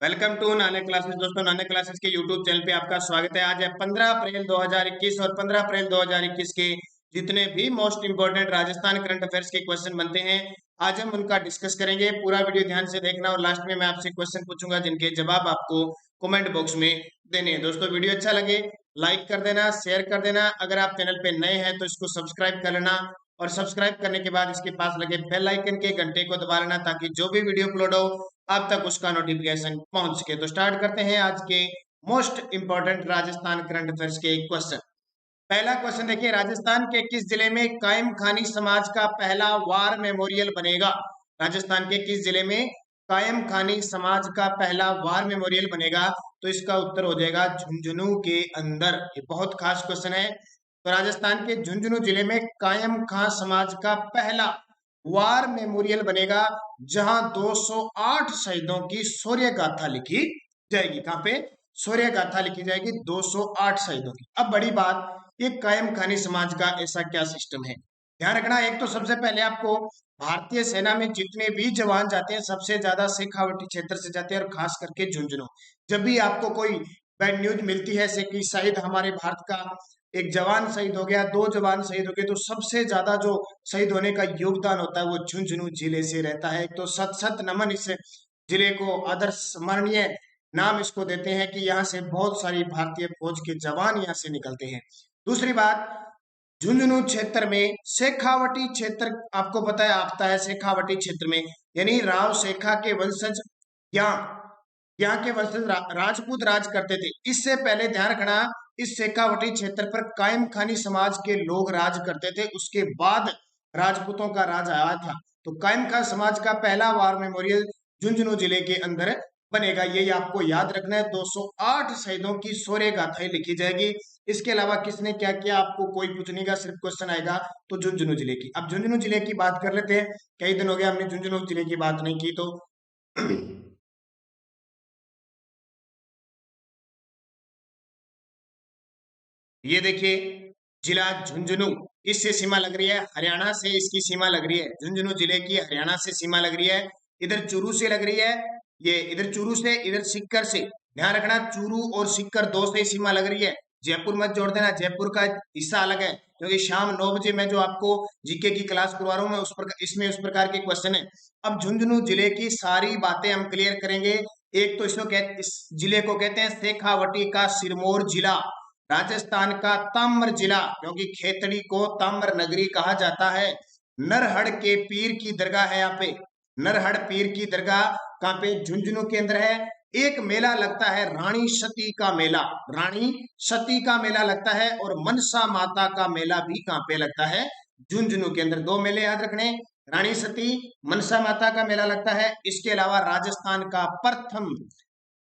Welcome to Nanak classes. दोस्तों, Nanak classes के YouTube channel पे आपका स्वागत है। आज है 15 अप्रैल 2021 और 15 अप्रैल 2021 के जितने भी most important Rajasthan current affairs के क्वेश्चन बनते हैं, आज हम उनका डिस्कस करेंगे। पूरा वीडियो ध्यान से देखना और लास्ट में मैं आपसे क्वेश्चन पूछूंगा जिनके जवाब आपको कमेंट बॉक्स में देने हैं। दोस्तों, वीडियो अच्छा लगे लाइक कर देना, शेयर कर देना। अगर आप चैनल पे नए हैं तो इसको सब्सक्राइब कर लेना और सब्सक्राइब करने के बाद इसके पास लगे बेल आइकन के घंटे को दबा लेना ताकि जो भी वीडियो अपलोड हो आप तक उसका नोटिफिकेशन पहुंच सके। तो स्टार्ट करते हैं आज के most important Rajasthan current affairs के क्वेश्चन। पहला क्वेश्चन देखिए, राजस्थान के किस जिले में कायम खानी समाज का पहला वार मेमोरियल बनेगा? राजस्थान के किस जिले में कायम खानी समाज का पहला वार मेमोरियल बनेगा? तो इसका उत्तर हो जाएगा झुंझुनू के अंदर। ये बहुत खास क्वेश्चन है। तो राजस्थान के झुंझुनू जिले में कायम खां समाज का पहला वार मेमोरियल बनेगा, जहां 208 शहीदों की शौर्य गाथा लिखी जाएगी। कहां पे शौर्य गाथा लिखी जाएगी? 208 शहीदों की। अब बड़ी बात, ये कायम खानी समाज का ऐसा क्या सिस्टम है? ध्यान रखना, एक तो सबसे पहले आपको भारतीय सेना में जितने भी जवान जाते हैं सबसे ज्यादा शेखावटी क्षेत्र से जाते हैं और खास करके झुंझुनू। जब भी आपको कोई बैड न्यूज मिलती है ऐसे कि शायद हमारे भारत का एक जवान शहीद हो गया, दो जवान शहीद हो गए, तो सबसे ज्यादा जो शहीद होने का योगदान होता है वो झुंझुनू जिले से रहता है। तो सत सत नमन इस जिले को, आदर्श स्मरणीय नाम इसको देते हैं कि यहाँ से बहुत सारी भारतीय फौज के जवान यहाँ से निकलते हैं। दूसरी बात, झुंझुनू क्षेत्र में शेखावटी क्षेत्र आपको पता है आता है। शेखावटी क्षेत्र में यानी राव शेखा के वंशज यहाँ यहाँ के वंशज राजपूत राज करते थे। इससे पहले ध्यान रखना, इस शेखावटी क्षेत्र पर कायम खानी समाज के लोग राज करते थे, उसके बाद राजपूतों का राज आया था। तो कायम खान समाज का पहला वार मेमोरियल झुंझुनू जिले के अंदर बनेगा, ये आपको याद रखना है। 208 शहीदों की शौर्य गाथाएं लिखी जाएगी। इसके अलावा किसने क्या किया आपको कोई पूछने का सिर्फ क्वेश्चन आएगा तो झुंझुनू जिले की। अब झुंझुनू जिले की बात कर लेते हैं, कई दिन हो गया हमने झुंझुनू जिले की बात नहीं की। तो ये देखिए, जिला झुंझुनू, इससे सीमा लग रही है हरियाणा से, इसकी सीमा लग रही है झुंझुनू जिले की हरियाणा से सीमा लग रही है। इधर चूरू से लग रही है, ये इधर चूरू से, इधर सिक्कर से। ध्यान रखना, चूरू और सिक्कर दो से सीमा लग रही है। जयपुर मत जोड़ देना, जयपुर का हिस्सा अलग है, क्योंकि शाम 9 बजे मैं जो आपको जीके की क्लास करवा रहा हूँ मैं उस प्रकार इसमें उस प्रकार के क्वेश्चन है। अब झुंझुनू जिले की सारी बातें हम क्लियर करेंगे। एक तो इसको कहते, इस जिले को कहते हैं शेखावटी का सिरमौर जिला, राजस्थान का ताम्र जिला, क्योंकि खेतड़ी को ताम्र नगरी कहा जाता है। नरहड़ के पीर की दरगाह है यहाँ पे, नरहड़ पीर की दरगाह कहाँ पे? झुंझुनू के अंदर है। एक मेला लगता है रानी सती का मेला, रानी सती का मेला लगता है, और मनसा माता का मेला भी कहाँ पे लगता है? झुंझुनू के अंदर। दो मेले याद रखने, रानी सती, मनसा माता का मेला लगता है। इसके अलावा राजस्थान का प्रथम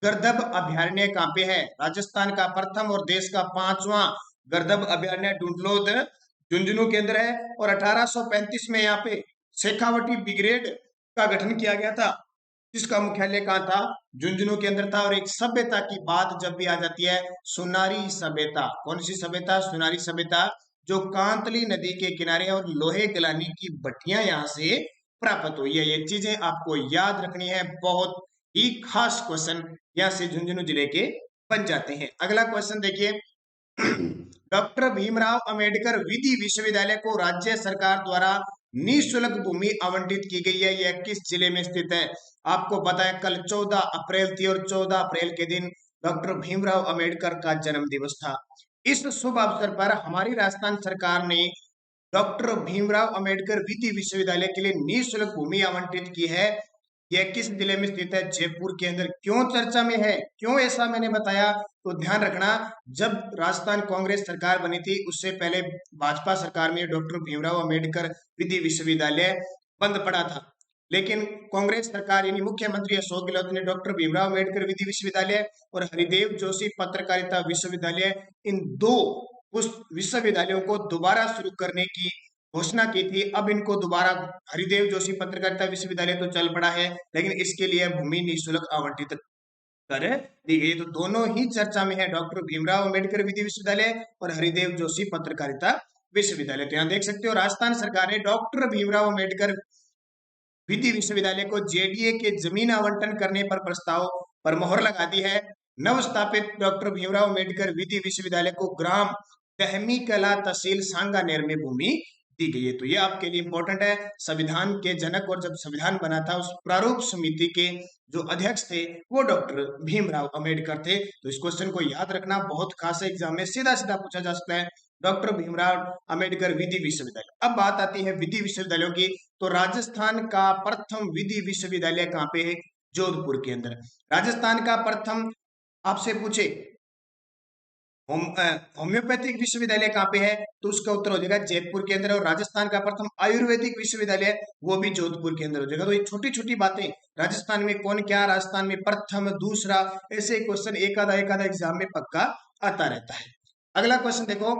गर्दभ अभयारण्य कहाँ पे है? राजस्थान का प्रथम और देश का 5वां गर्दभ अभयारण्य डूंडलोद झुंझुनू के अंदर है। और 1835 में यहाँ पे शेखावटी ब्रिगेड का गठन किया गया था, जिसका मुख्यालय कहाँ था? झुंझुनू के अंदर था। और एक सभ्यता की बात जब भी आ जाती है, सुनारी सभ्यता। कौन सी सभ्यता? सुनारी सभ्यता, जो कांतली नदी के किनारे और लोहे गलानी की भट्टियां यहाँ से प्राप्त हुई है। ये चीजें आपको याद रखनी है, बहुत ही खास क्वेश्चन यहाँ से झुंझुनू जिले के बन जाते हैं। अगला क्वेश्चन देखिए, डॉक्टर भीमराव अंबेडकर विधि विश्वविद्यालय को राज्य सरकार द्वारा निःशुल्क भूमि आवंटित की गई है। यह किस जिले में स्थित है? आपको पता है कल 14 अप्रैल थी और 14 अप्रैल के दिन डॉक्टर भीमराव अंबेडकर का जन्म दिवस था। इस शुभ अवसर पर हमारी राजस्थान सरकार ने डॉक्टर भीमराव अंबेडकर विधि विश्वविद्यालय के लिए निःशुल्क भूमि आवंटित की है। यह किस जिले में स्थित है? जयपुर के अंदर। क्यों चर्चा में है, क्यों ऐसा मैंने बताया? तो ध्यान रखना, जब राजस्थान कांग्रेस सरकार बनी थी उससे पहले भाजपा सरकार में डॉक्टर भीमराव अंबेडकर विधि विश्वविद्यालय बंद पड़ा था, लेकिन कांग्रेस सरकार यानी मुख्यमंत्री अशोक गहलोत ने डॉक्टर भीमराव अंबेडकर विधि विश्वविद्यालय और हरिदेव जोशी पत्रकारिता विश्वविद्यालय, इन दो उस विश्वविद्यालयों को दोबारा शुरू करने की घोषणा की थी। अब इनको दोबारा, हरिदेव जोशी पत्रकारिता विश्वविद्यालय तो चल पड़ा है, लेकिन इसके लिए भूमि निःशुल्क आवंटित कर दी गई। तो दोनों ही चर्चा में है, डॉक्टर भीमराव अंबेडकर विधि विश्वविद्यालय और हरिदेव जोशी पत्रकारिता विश्वविद्यालय। तो यहाँ देख सकते हो, राजस्थान सरकार ने डॉक्टर भीमराव अंबेडकर विधि विश्वविद्यालय को जेडीए के जमीन आवंटन करने पर प्रस्ताव पर मोहर लगा दी है। नव स्थापित डॉक्टर भीमराव अम्बेडकर विधि विश्वविद्यालय को ग्राम दहमी कला तहसील सांगानेर में भूमि दी गई है। तो ये आपके लिए इंपॉर्टेंट है। संविधान के जनक और जब संविधान बना था उस प्रारूप समिति के जो अध्यक्ष थे वो डॉक्टर भीमराव अम्बेडकर थे। तो इस क्वेश्चन को याद रखना, बहुत खास एग्जाम में सीधा सीधा पूछा जा सकता है। डॉक्टर भीमराव अम्बेडकर विधि विश्वविद्यालय। अब बात आती है विधि विश्वविद्यालयों की। तो राजस्थान का प्रथम विधि विश्वविद्यालय कहाँ पे है? जोधपुर के अंदर। राजस्थान का प्रथम, आपसे पूछे होम्योपैथिक विश्वविद्यालय कहाँ पे है, तो उसका उत्तर हो जाएगा जयपुर के अंदर। और राजस्थान का प्रथम आयुर्वेदिक विश्वविद्यालय वो भी जोधपुर के अंदर हो जाएगा। तो ये छोटी छोटी बातें, राजस्थान में कौन क्या, राजस्थान में प्रथम, दूसरा, ऐसे क्वेश्चन एक आधा एग्जाम में पक्का आता रहता है। अगला क्वेश्चन देखो,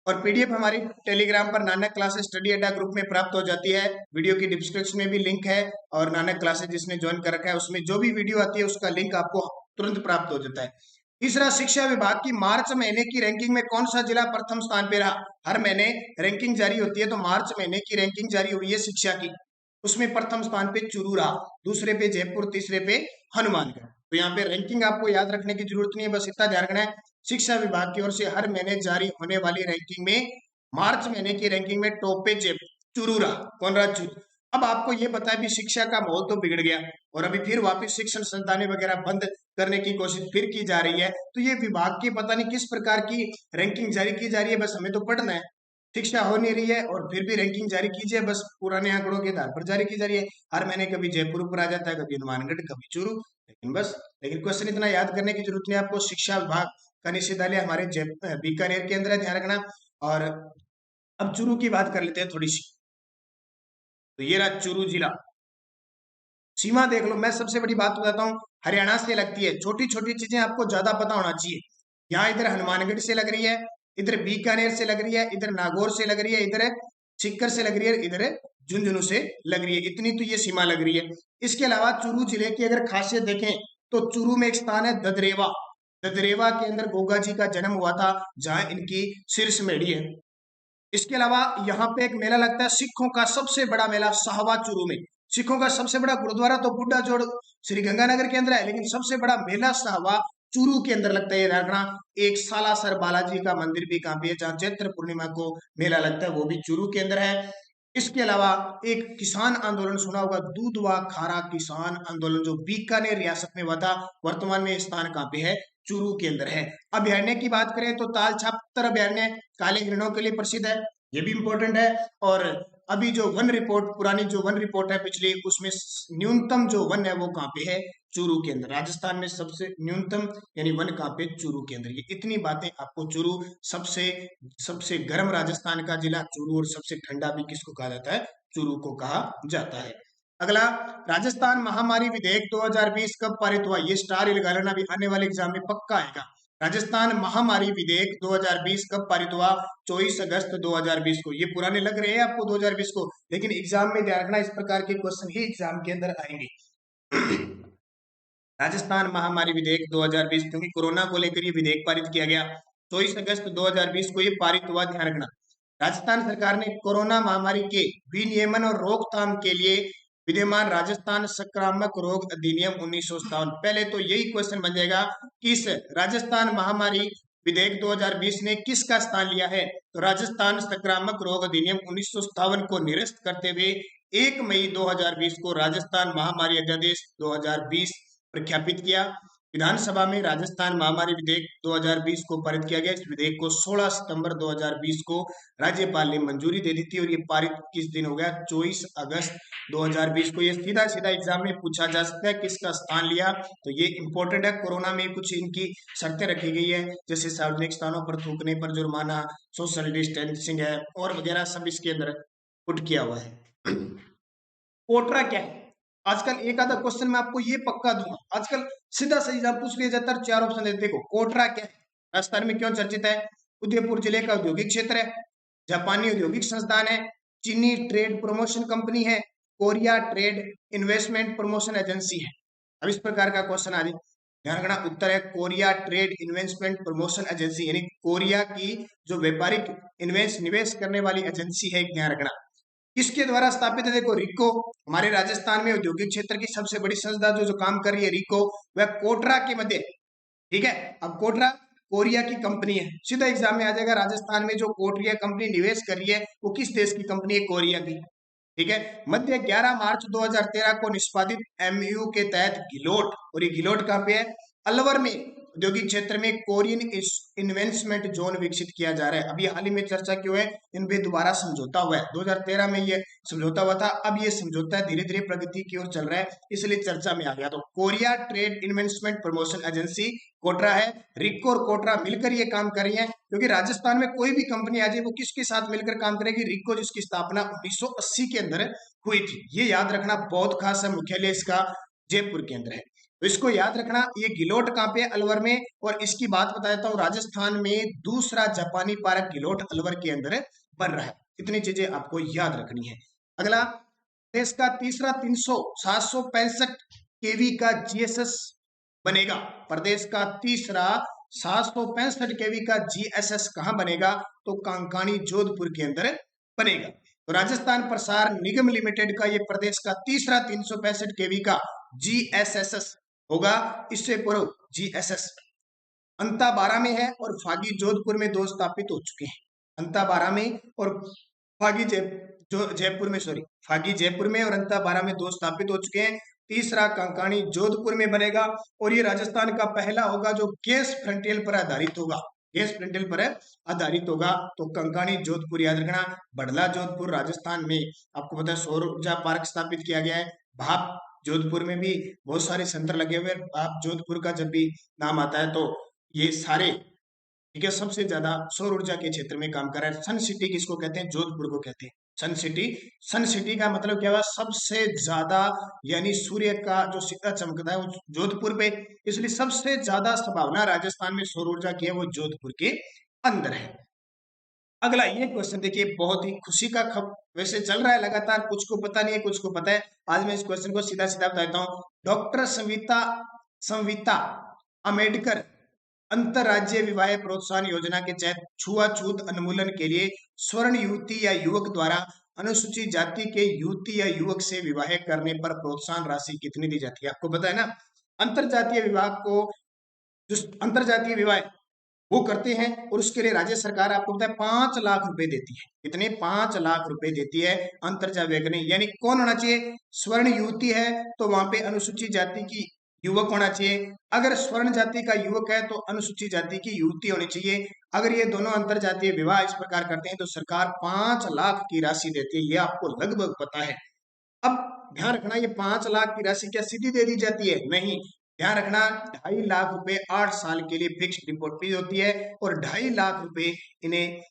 और पीडीएफ हमारी टेलीग्राम पर नानक क्लासेस स्टडी अड्डा ग्रुप में प्राप्त हो जाती है। वीडियो की डिस्क्रिप्शन में भी लिंक है, और नानक क्लासेस जिसने ज्वाइन कर रखा है उसमें जो भी वीडियो आती है उसका लिंक आपको तुरंत प्राप्त हो जाता है। तीसरा, शिक्षा विभाग की मार्च महीने की रैंकिंग में कौन सा जिला प्रथम स्थान पे रहा? हर महीने रैंकिंग जारी होती है, तो मार्च महीने की रैंकिंग जारी हुई है शिक्षा की, उसमें प्रथम स्थान पे चूरू रहा, दूसरे पे जयपुर, तीसरे पे हनुमानगढ़। तो यहाँ पे रैंकिंग आपको याद रखने की जरूरत नहीं है, बस इतना ध्यान रखना है, शिक्षा विभाग की ओर से हर महीने जारी होने वाली रैंकिंग में मार्च महीने की रैंकिंग में टॉप पे चूरू रहा। कौन रहा? चूरू। अब आपको ये पता है भी शिक्षा का माहौल तो बिगड़ गया और अभी फिर वापस शिक्षण संस्थानें वगैरह बंद करने की कोशिश फिर की जा रही है। तो ये विभाग की पता नहीं किस प्रकार की रैंकिंग जारी की जा रही है, बस हमें तो पढ़ना है, शिक्षा हो नहीं रही है और फिर भी रैंकिंग जारी कीजिए, बस पुराने आंकड़ों के आधार पर जारी की जा रही है। हर महीने कभी जयपुर ऊपर आ जाता है, कभी हनुमानगढ़, कभी चूरू, लेकिन क्वेश्चन इतना याद करने की जरूरत नहीं आपको। शिक्षा विभाग का निदेशालय हमारे बीकानेर के अंदर है, ध्यान रखना। और अब चूरू की बात कर लेते हैं थोड़ी सी। तो ये रहा चूरू जिला, सीमा देख लो। मैं सबसे बड़ी बात बताता हूँ, हरियाणा से लगती है, छोटी छोटी चीजें आपको ज्यादा पता होना चाहिए। यहाँ इधर हनुमानगढ़ से लग रही है, इधर बीकानेर से लग रही है, इधर नागौर से लग रही है, इधर सीकर से लग रही है, इधर झुंझुनू से लग रही है। इतनी तो ये सीमा लग रही है। इसके अलावा चूरू जिले की अगर खासियत देखें तो चूरू में एक स्थान है ददरेवा। ददरेवा के अंदर गोगा जी का जन्म हुआ था, जहां इनकी शीर्ष मेढ़ी है। इसके अलावा यहाँ पे एक मेला लगता है, सिखों का सबसे बड़ा मेला साहवा चूरू में। सिखों का सबसे बड़ा गुरुद्वारा तो बुड्ढा जोड़ श्री गंगानगर के अंदर है, लेकिन सबसे बड़ा मेला साहवा चूरू के अंदर लगता है। रखना, एक सालासर बालाजी का मंदिर भी कहाँ पे है, जहाँ चैत्र पूर्णिमा को मेला लगता है, वो भी चूरू के अंदर है। इसके अलावा एक किसान आंदोलन सुना होगा, दूध व खारा किसान आंदोलन, जो बीकानेर रियासत में हुआ था, वर्तमान में स्थान कहाँ पे है? चूरू के अंदर है। अभ्यारण्य की बात करें तो ताल छापर अभ्यारण्य काले हिरणों के लिए प्रसिद्ध है, ये भी इंपॉर्टेंट है। और अभी जो वन रिपोर्ट, पुरानी जो वन रिपोर्ट है पिछली, उसमें न्यूनतम जो वन है वो कहाँ पे है? चूरू के अंदर। राजस्थान में सबसे न्यूनतम यानी वन कहाँ पे? चूरू के अंदर। ये इतनी बातें आपको। चूरू सबसे सबसे गर्म राजस्थान का जिला चूरू, और सबसे ठंडा भी किसको कहा जाता है? चूरू को कहा जाता है। अगला, राजस्थान महामारी विधेयक 2020 कब पारित हुआ? ये स्टार लगा लेना, भी आने वाले एग्जाम में पक्का आएगा। राजस्थान महामारी विधेयक 2020 कब पारित हुआ? 24 अगस्त 2020 को। ये पुराने लग रहे हैं आपको 2020 को, लेकिन एग्जाम में ध्यान रखना, इस प्रकार के क्वेश्चन ही एग्जाम के अंदर आएंगे। राजस्थान महामारी विधेयक 2020, क्योंकि कोरोना को लेकर ये विधेयक पारित किया गया 24 अगस्त 2020 को ये पारित हुआ, ध्यान रखना। राजस्थान सरकार ने कोरोना महामारी के विनियमन और रोकथाम के लिए विद्यमान राजस्थान संक्रामक रोग अधिनियम 1957, पहले तो यही क्वेश्चन बन जाएगा कि इस राजस्थान महामारी विधेयक 2020 ने किसका स्थान लिया है? तो राजस्थान संक्रामक रोग अधिनियम 1957 को निरस्त करते हुए 1 मई 2020 को राजस्थान महामारी अध्यादेश 2020 प्रख्यापित किया। विधानसभा में राजस्थान महामारी विधेयक 2020 को पारित किया गया। इस विधेयक को 16 सितंबर 2020 को राज्यपाल ने मंजूरी दे दी थी, और ये पारित किस दिन हो गया? 24 अगस्त 2020 को। ये सीधा सीधा एग्जाम में पूछा जा सकता है, किसका स्थान लिया, तो ये इंपॉर्टेंट है। कोरोना में कुछ इनकी शर्तें रखी गई है, जैसे सार्वजनिक स्थानों पर थूकने पर जुर्माना, सोशल डिस्टेंसिंग है और वगैरह, सब इसके अंदर पुट किया हुआ है। कोटरा क्या है? आजकल एक आधा क्वेश्चन मैं आपको ये पक्का दूंगा, आजकल सीधा सही एग्जाम पूछ लिया जाता है, 4 ऑप्शन देते। देखो कोटरा क्या है, राजस्थान में क्यों चर्चित है? उदयपुर जिले का औद्योगिक क्षेत्र है, जापानी औद्योगिक संस्थान है, चीनी ट्रेड प्रमोशन कंपनी है, Korea trade investment promotion agency है। अब इस प्रकार का क्वेश्चन आ जाए, ध्यान रखना, उत्तर है Korea trade investment promotion agency, यानी कोरिया की जो व्यापारिक निवेश करने वाली एजेंसी है, ध्यान रखना। किसके द्वारा स्थापित है? देखो रिको, हमारे राजस्थान में औद्योगिक क्षेत्र की सबसे बड़ी संस्था जो काम कर रही है रिको, वह कोटरा के मध्य, ठीक है। अब कोटरा कोरिया की कंपनी है, सीधा एग्जाम में आ जाएगा, राजस्थान में जो कोरिया कंपनी निवेश कर रही है वो किस देश की कंपनी है? कोरिया की, ठीक है। मध्य 11 मार्च 2013 को निष्पादित एमयू के तहत घिलोट, और ये घिलोट कहाँ पे है? अलवर में औद्योगिक क्षेत्र में कोरियन इन्वेस्टमेंट जोन विकसित किया जा रहा है। अभी हाल ही में चर्चा क्यों है? इनके द्वारा समझौता हुआ है, 2013 में ये समझौता हुआ था, अब ये समझौता धीरे धीरे प्रगति की ओर चल रहा है, इसलिए चर्चा में आ गया। तो Korea trade investment promotion agency KOTRA है, रिको और कोटरा मिलकर ये काम कर रही है, क्योंकि राजस्थान में कोई भी कंपनी आ जाए वो किसके साथ मिलकर काम करेगी? रिको, जिसकी स्थापना 1980 के अंदर हुई थी। ये याद रखना बहुत खास है, मुख्यालय इसका जयपुर के अंदर है, तो इसको याद रखना। ये गिलोट कहाँ पे? अलवर में। और इसकी बात बता देता हूँ, राजस्थान में दूसरा जापानी पार्क गिलोट अलवर के अंदर बन रहा है। इतनी चीजें आपको याद रखनी है। अगला, देश का तीसरा 765 केवी का जीएसएस बनेगा। प्रदेश का तीसरा 765 केवी का जीएसएस कहां बनेगा? तो कांकाणी जोधपुर के अंदर बनेगा। तो राजस्थान प्रसार निगम लिमिटेड का ये प्रदेश का तीसरा 365 केवी का जीएसएस होगा। इससे पूर्व जीएसएस अंताबारा में है और फागी जोधपुर में 2 स्थापित हो चुके हैं। अंताबारा में और फागी जयपुर में, सॉरी, फागी जयपुर में और अंताबारा में 2 स्थापित हो चुके हैं। तीसरा कांकाणी जोधपुर में बनेगा, और ये राजस्थान का पहला होगा जो गैस फ्रंटियर पर आधारित होगा। गैस फ्रंटियर पर आधारित होगा। तो कंकाणी जोधपुर याद रखना। बड़ला जोधपुर राजस्थान में आपको पता है सौर ऊर्जा पार्क स्थापित किया गया है। भाप जोधपुर में भी बहुत सारे संत्र लगे हुए हैं। भाप जोधपुर का जब भी नाम आता है तो ये सारे, ठीक है, सबसे ज्यादा सौर ऊर्जा के क्षेत्र में काम कर रहा है। सन सिटी किसको कहते हैं? जोधपुर को कहते हैं सन सिटी। सन सिटी का मतलब क्या हुआ? सबसे ज्यादा, यानी सूर्य का जो सिक्का चमकता है वो जोधपुर पे, इसलिए सबसे ज्यादा संभावना राजस्थान में सौर ऊर्जा की है वो जोधपुर के अंदर है। अगला ये क्वेश्चन देखिए, बहुत ही खुशी का वैसे चल रहा है लगातार, कुछ को पता नहीं है कुछ को पता है। आज मैं इस क्वेश्चन को सीधा सीधा बताता हूँ। डॉक्टर संविता अम्बेडकर अंतरराज्यीय विवाह प्रोत्साहन योजना के तहत छुआछूत उन्मूलन के लिए स्वर्ण युवती या युवक द्वारा अनुसूचित जाति के युवती या युवक से विवाह करने पर प्रोत्साहन राशि कितनी दी जाती है? आपको पता है ना, अंतरजातीय विवाह को, जो अंतरजातीय विवाह वो करते हैं, और उसके लिए राज्य सरकार आपको पता है 5 लाख रुपए देती है। कितने? 5 लाख रुपए देती है अंतरजातीय विवाह। यानी कौन होना चाहिए? स्वर्ण युवती है तो वहां पे अनुसूचित जाति की युवक होना चाहिए। अगर स्वर्ण जाति का युवक है तो अनुसूचित जाति की युवती होनी चाहिए। अगर ये दोनों अंतरजातीय विवाह इस प्रकार करते हैं तो सरकार 5 लाख की राशि देती है। ये आपको लगभग पता है। अब ध्यान रखना, ये 5 लाख की राशि क्या सीधी दे दी जाती है? नहीं, ध्यान रखना, 2.5 लाख रुपए 8 साल के लिए फिक्स्ड डिपॉजिट होती है, और 2.5 लाख रुपए इन्हें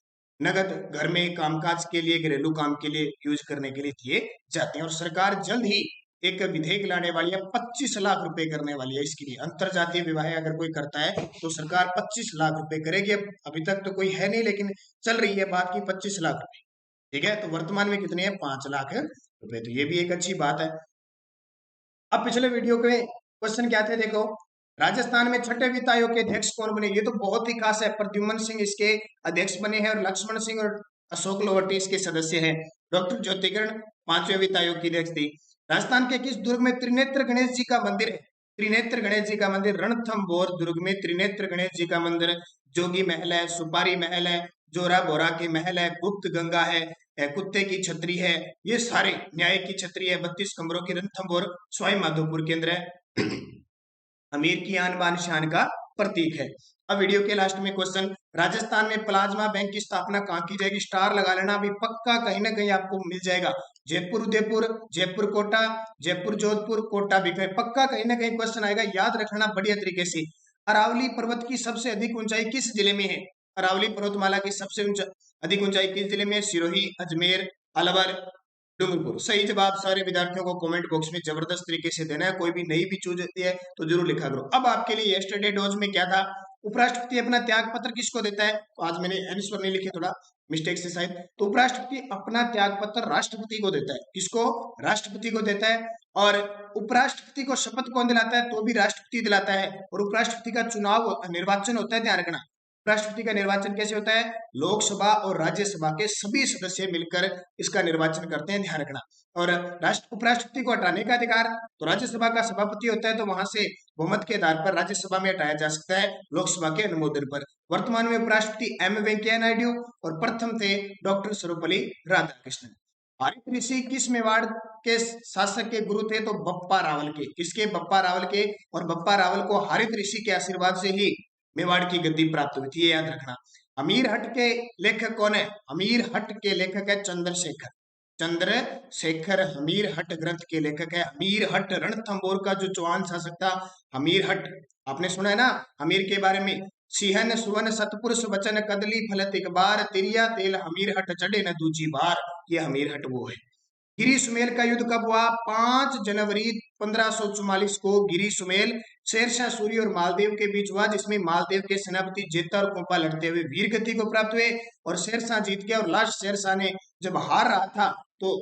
नगद घर में कामकाज के लिए, घरेलू काम के लिए यूज करने के लिए दिए जाते हैं। और सरकार जल्द ही एक विधेयक लाने वाली है, 25 लाख रुपए करने वाली है इसके लिए। अंतरजातीय विवाह अगर कोई करता है तो सरकार 25 लाख रुपए करेगी। अभी तक तो कोई है नहीं, लेकिन चल रही है बात की 25 लाख रुपए, ठीक है। तो वर्तमान में कितने हैं? 5 लाख रुपए। तो ये भी एक अच्छी बात है। अब पिछले वीडियो के क्वेश्चन क्या थे देखो, राजस्थान में छठे वित्त आयोग के अध्यक्ष कौन बने? ये तो बहुत ही खास है, प्रद्युम्न सिंह इसके अध्यक्ष बने हैं, और लक्ष्मण सिंह और अशोक लोहटी इसके सदस्य हैं। डॉक्टर ज्योतिकिरण 5वें वित्त आयोग की अध्यक्ष थी। राजस्थान के किस दुर्ग में त्रिनेत्र गणेश जी का मंदिर है? त्रिनेत्र गणेश जी का मंदिर रणथंभौर दुर्ग में त्रिनेत्र गणेश जी का मंदिर। जोगी महल है, सुपारी महल है, जोरा बोरा के महल है, गुप्त गंगा है, कुत्ते की छतरी है, ये सारे, न्याय की छतरी है, 32 कमरों की रणथंभौर सवाई माधोपुर के अंदर है। अमीर की आन बान शान का प्रतीक है। अब वीडियो के लास्ट में क्वेश्चन, राजस्थान में प्लाज्मा बैंक की स्थापना कहाँ की जाएगी? स्टार लगा लेना, अभी पक्का कहीं ना कहीं आपको मिल जाएगा। जयपुर उदयपुर, जयपुर कोटा, जयपुर जोधपुर, कोटा बीकानेर, पक्का कहीं ना कहीं क्वेश्चन आएगा, याद रखना बढ़िया तरीके से। अरावली पर्वत की सबसे अधिक ऊंचाई किस जिले में है? अरावली पर्वतमाला की सबसे अधिक ऊंचाई किस जिले में? सिरोही, अजमेर, अलवर, डूंगरपुर। सही जवाब सारे विद्यार्थियों को कमेंट बॉक्स में जबरदस्त तरीके से देना है। कोई भी नई भी चूज होती है तो जरूर लिखा करो। अब आपके लिए यस्टरडे डोज में क्या था? उपराष्ट्रपति अपना त्याग पत्र किसको देता है? तो आज मैंने आंसर नहीं लिखे, थोड़ा मिस्टेक से शायद। तो उपराष्ट्रपति अपना त्याग पत्र राष्ट्रपति को देता है। किसको? राष्ट्रपति को देता है। और उपराष्ट्रपति को शपथ कौन दिलाता है? तो भी राष्ट्रपति दिलाता है। और उपराष्ट्रपति का चुनाव, निर्वाचन होता है, ध्यान रखना, उपराष्ट्रपति का निर्वाचन कैसे होता है? लोकसभा और राज्यसभा के सभी सदस्य मिलकर इसका निर्वाचन करते हैं, ध्यान रखना। और उपराष्ट्रपति को हटाने का अधिकार तो राज्यसभा का सभापति होता है, तो वहां से बहुमत के आधार पर राज्यसभा में हटाया जा सकता है लोकसभा के अनुमोदन पर। वर्तमान में उपराष्ट्रपति एम वेंकैया नायडू और प्रथम थे डॉक्टर सर्वपल्ली राधाकृष्णन। हरित ऋषि किस मेवाड़ के शासक के गुरु थे? तो बप्पा रावल के। किसके? बप्पा रावल के। और बप्पा रावल को हरित ऋषि के आशीर्वाद से ही मेवाड़ की गद्दी प्राप्त हुई थी, ये याद रखना। अमीरहट के लेखक कौन है? अमीरहट के लेखक है चंद्रशेखर। चंद्रशेखर अमीरहट ग्रंथ के लेखक है। अमीरहट रणथंभौर का जो चौहान शासक था, अमीरहट, आपने सुना है ना अमीर के बारे में? सिहन सुवन सतपुरुष वचन कदली फलत एक बार, तिरिया तेल अमीरहट चढ़े न दूजी बार। ये अमीरहट वो है। गिरी सुमेल का युद्ध कब हुआ? 5 जनवरी 1544 को गिरी सुमेल शेरशाह सूरी और मालदेव के बीच हुआ, जिसमें मालदेव के सेनापति जेता और कोपा लड़ते हुए वीर गति को प्राप्त हुए और शेरशाह जीत गया। और लास्ट शेरशाह ने जब हार रहा था, तो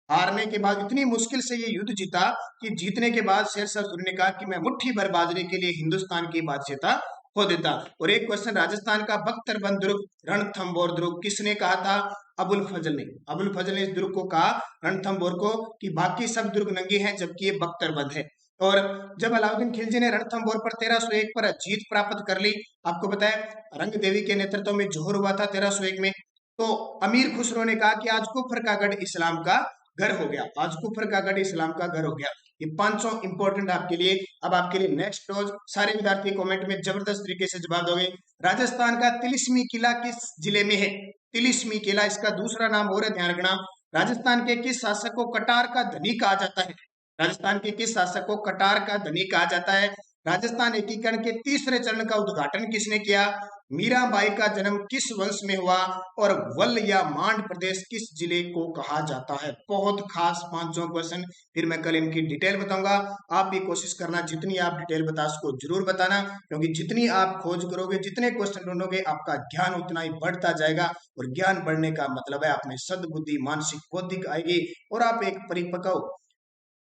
हारने के बाद इतनी मुश्किल से ये युद्ध जीता कि जीतने के बाद शेरशाह सूरी ने कहा कि मैं मुट्ठी भर बाजरे के लिए हिंदुस्तान की बादशाहता खो देता। और एक क्वेश्चन, राजस्थान का बख्तरबंद दुर्ग रणथंभौर दुर्ग किसने कहा था? अबुल फजल ने। अबुल फजल ने इस दुर्ग को कहा रणथंभौर को कि बाकी सब दुर्ग नंगे हैं जबकि ये बख्तरबंद है। और जब अलाउद्दीन खिलजी ने रणथंभौर पर 1301 पर जीत प्राप्त कर ली, आपको पता है रंग देवी के नेतृत्व में जोहर हुआ था 1301 में, तो अमीर खुसरो ने कहा कि आज कुफर का गढ़ इस्लाम का घर हो गया। आज कुफर का गढ़ इस्लाम का घर हो गया। ये 500 इंपॉर्टेंट आपके लिए। अब आपके लिए नेक्स्ट रोज सारे विद्यार्थी कमेंट में जबरदस्त तरीके से जवाब दोगे। राजस्थान का तिलिस्मी किला किस जिले में है? तिलिस्मी किला, इसका दूसरा नाम और है, ध्यान रखना। राजस्थान के किस शासक को कटार का धनी कहा जाता है? राजस्थान के किस शासक को कटार का धनी कहा जाता है? राजस्थान एकीकरण के तीसरे चरण का उद्घाटन किसने किया? मीराबाई का जन्म किस वंश में हुआ? और वल या मांड प्रदेश किस जिले को कहा जाता है? बहुत खास 500 क्वेश्चन, फिर मैं कल इनकी डिटेल बताऊंगा। आप भी कोशिश करना, जितनी आप डिटेल बता सको जरूर बताना, क्योंकि जितनी आप खोज करोगे, जितने क्वेश्चन ढूंढोगे, आपका ज्ञान उतना ही बढ़ता जाएगा। और ज्ञान बढ़ने का मतलब है आप में सद्बुद्धि, मानसिक, बौद्धिक आएगी और आप एक परिपक्व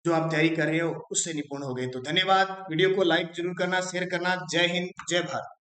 जो आप तैयारी कर रहे हो उससे निपुण हो गए। तो धन्यवाद। वीडियो को लाइक जरूर करना, शेयर करना। जय हिंद, जय भारत।